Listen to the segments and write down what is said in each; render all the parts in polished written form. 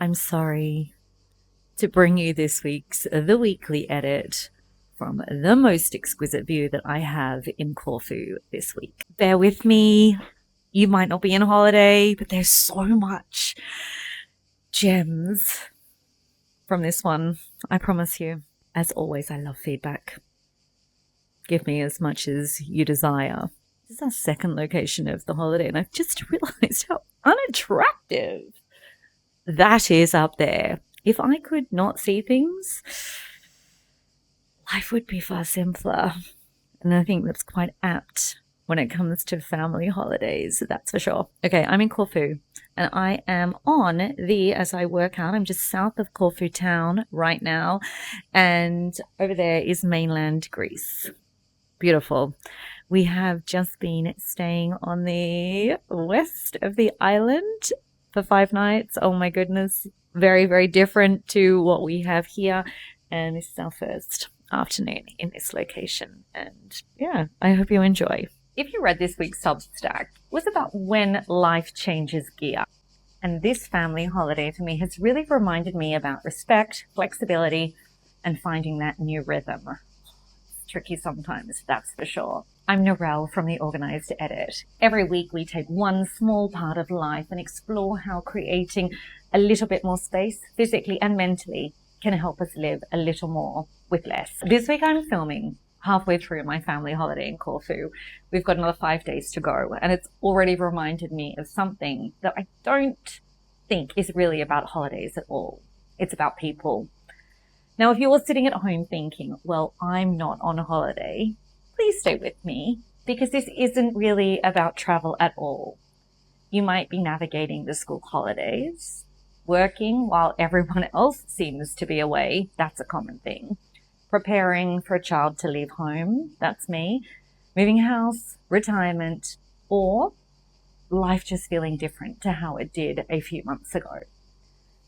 I'm sorry to bring you this week's The Weekly Edit from the most exquisite view that I have in Corfu this week. Bear with me. You might not be on holiday, but there's so much gems from this one, I promise you. As always, I love feedback. Give me as much as you desire. This is our second location of the holiday, and I've just realized how unattractive that is up there. If I could not see things, life would be far simpler. And I think that's quite apt when it comes to family holidays, that's for sure. Okay, I'm in Corfu, and I am on as I work out, I'm just south of Corfu town right now, and over there is mainland Greece. Beautiful. We have just been staying on the west of the island for 5 nights. Oh my goodness. Very, very different to what we have here. And this is our first afternoon in this location. And yeah, I hope you enjoy. If you read this week's Substack, it was about when life changes gear. And this family holiday for me has really reminded me about respect, flexibility, and finding that new rhythm. It's tricky sometimes, that's for sure. I'm Narelle from the Organised Edit. Every week we take one small part of life and explore how creating a little bit more space, physically and mentally, can help us live a little more with less. This week I'm filming halfway through my family holiday in Corfu. We've got another 5 days to go, and it's already reminded me of something that I don't think is really about holidays at all. It's about people. Now, if you're sitting at home thinking, well, I'm not on a holiday, please stay with me, because this isn't really about travel at all. You might be navigating the school holidays, working while everyone else seems to be away. That's a common thing. Preparing for a child to leave home. That's me. Moving house, retirement, or life just feeling different to how it did a few months ago.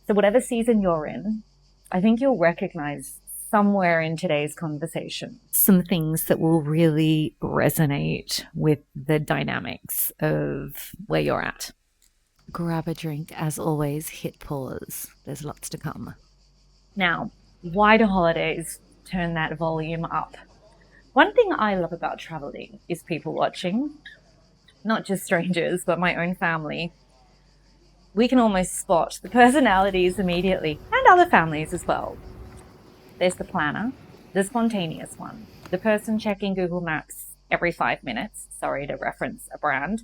So whatever season you're in, I think you'll recognize somewhere in today's conversation some things that will really resonate with the dynamics of where you're at. Grab a drink, as always, hit pause. There's lots to come. Now, why do holidays turn that volume up? One thing I love about traveling is people watching, not just strangers, but my own family. We can almost spot the personalities immediately, and other families as well. There's the planner, the spontaneous one, the person checking Google Maps every 5 minutes, sorry to reference a brand,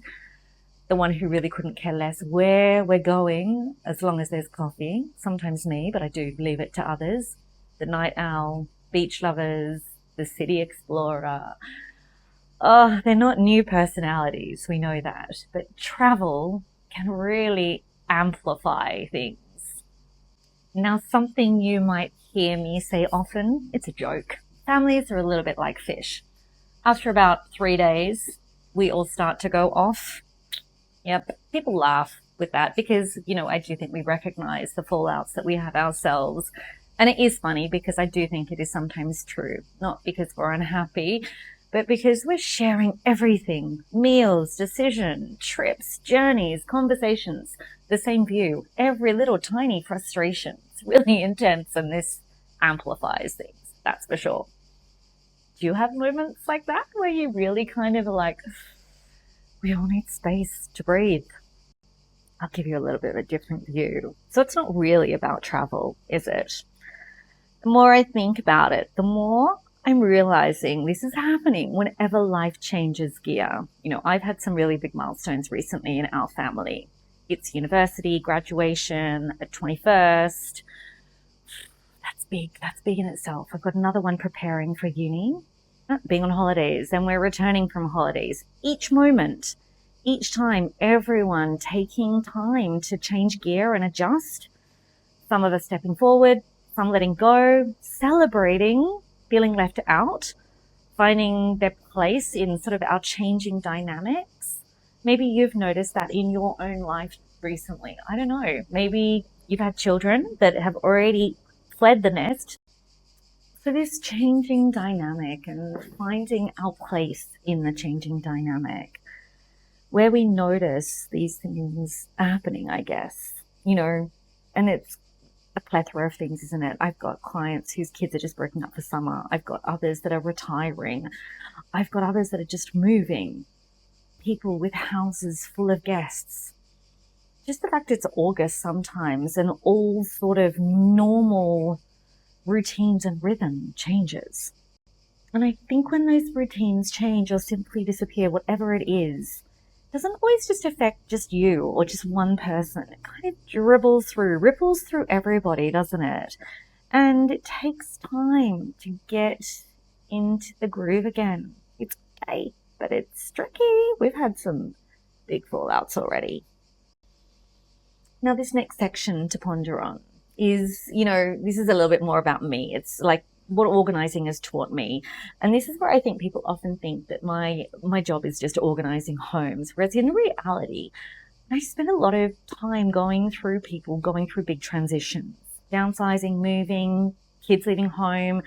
the one who really couldn't care less where we're going as long as there's coffee, sometimes me, but I do leave it to others, the night owl, beach lovers, the city explorer. Oh, they're not new personalities, we know that, but travel can really amplify things. Now, something you might hear me say often, it's a joke. Families are a little bit like fish. After about 3 days, we all start to go off. Yep, people laugh with that because, I do think we recognize the fallouts that we have ourselves. And it is funny because I do think it is sometimes true, not because we're unhappy, but because we're sharing everything, meals, decision, trips, journeys, conversations, the same view, every little tiny frustration. It's really intense, and this amplifies things, that's for sure. Do you have moments like that where you really kind of like, we all need space to breathe? I'll give you a little bit of a different view. So it's not really about travel, is it? The more I think about it, the more I'm realizing this is happening whenever life changes gear. I've had some really big milestones recently in our family. It's university, graduation, a 21st. That's big in itself. I've got another one preparing for uni, being on holidays, and we're returning from holidays. Each moment, each time, everyone taking time to change gear and adjust. Some of us stepping forward, some letting go, celebrating, feeling left out, finding their place in sort of our changing dynamics. Maybe you've noticed that in your own life recently. I don't know. Maybe you've had children that have already fled the nest. So this changing dynamic and finding our place in the changing dynamic, where we notice these things happening, I guess. And it's a plethora of things, isn't it? I've got clients whose kids are just breaking up for summer. I've got others that are retiring. I've got others that are just moving. People with houses full of guests. Just the fact it's August sometimes and all sort of normal routines and rhythm changes. And I think when those routines change or simply disappear, whatever it is, doesn't always just affect just you or just one person. It kind of ripples through everybody, doesn't it? And it takes time to get into the groove again. It's okay, but it's tricky. We've had some big fallouts already. Now, this next section to ponder on is, this is a little bit more about me. It's like what organizing has taught me. And this is where I think people often think that my job is just organizing homes, whereas in reality, I spend a lot of time going through big transitions, downsizing, moving, kids leaving home,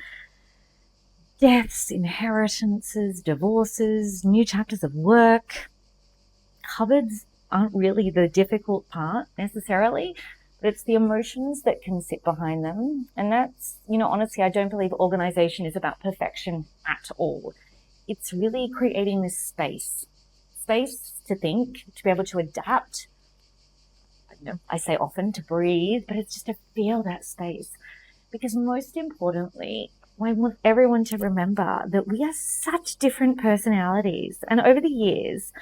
deaths, inheritances, divorces, new chapters of work. Cupboards aren't really the difficult part necessarily, but it's the emotions that can sit behind them. And that's, honestly, I don't believe organization is about perfection at all. It's really creating this space to think, to be able to adapt. I say often to breathe, but it's just to feel that space. Because most importantly, I want everyone to remember that we are such different personalities. And over the years,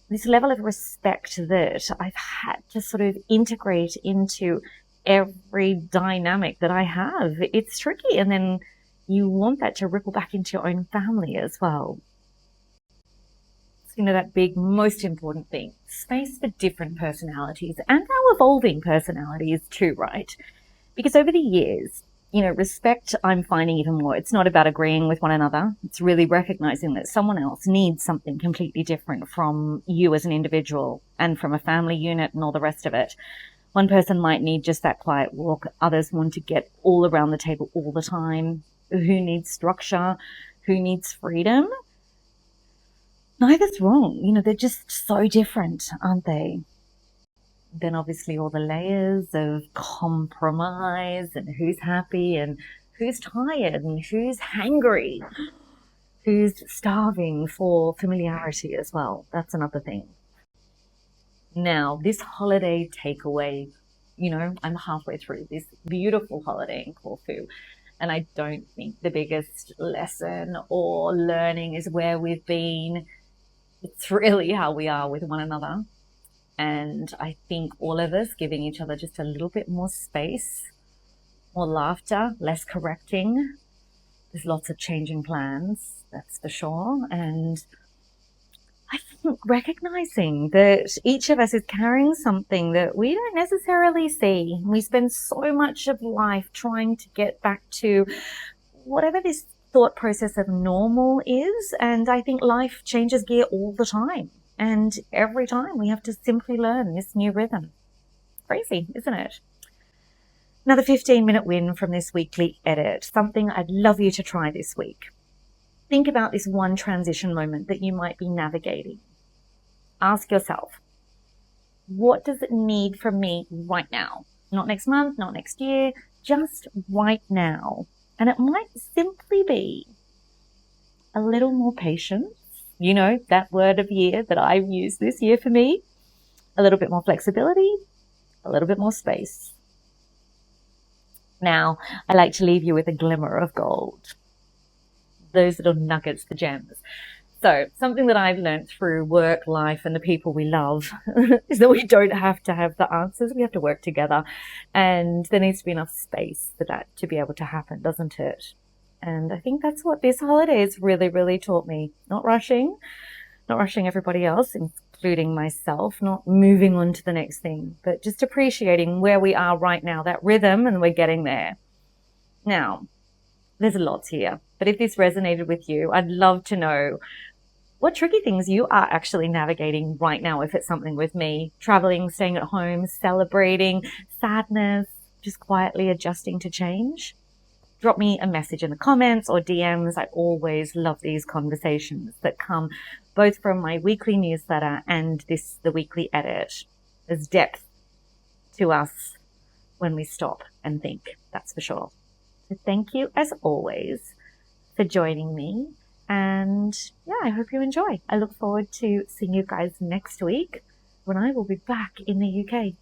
this level of respect that I've had to sort of integrate into every dynamic that I have, it's tricky. And then you want that to ripple back into your own family as well. So, that big, most important thing, space for different personalities and our evolving personalities too, right? Because over the years, respect, I'm finding even more. It's not about agreeing with one another. It's really recognizing that someone else needs something completely different from you as an individual and from a family unit and all the rest of it. One person might need just that quiet walk. Others want to get all around the table all the time. Who needs structure? Who needs freedom? Neither's wrong. They're just so different, aren't they? Then obviously all the layers of compromise and who's happy and who's tired and who's hangry, who's starving for familiarity as well. That's another thing. Now, this holiday takeaway, I'm halfway through this beautiful holiday in Corfu, and I don't think the biggest lesson or learning is where we've been. It's really how we are with one another. And I think all of us giving each other just a little bit more space, more laughter, less correcting. There's lots of changing plans, that's for sure. And I think recognizing that each of us is carrying something that we don't necessarily see. We spend so much of life trying to get back to whatever this thought process of normal is. And I think life changes gear all the time. And every time we have to simply learn this new rhythm. Crazy, isn't it? Another 15-minute win from this weekly edit, something I'd love you to try this week. Think about this one transition moment that you might be navigating. Ask yourself, what does it need from me right now? Not next month, not next year, just right now. And it might simply be a little more patience. That word of year that I've used this year for me. A little bit more flexibility, a little bit more space. Now, I like to leave you with a glimmer of gold. Those little nuggets, the gems. So something that I've learned through work, life, and the people we love is that we don't have to have the answers. We have to work together. And there needs to be enough space for that to be able to happen, doesn't it? And I think that's what this holiday has really, really taught me. Not rushing everybody else, including myself, not moving on to the next thing, but just appreciating where we are right now, that rhythm, and we're getting there. Now, there's lots here, but if this resonated with you, I'd love to know what tricky things you are actually navigating right now, if it's something with me, traveling, staying at home, celebrating, sadness, just quietly adjusting to change. Drop me a message in the comments or DMs. I always love these conversations that come both from my weekly newsletter and the weekly edit. There's depth to us when we stop and think, that's for sure. So thank you, as always, for joining me. And yeah, I hope you enjoy. I look forward to seeing you guys next week when I will be back in the UK.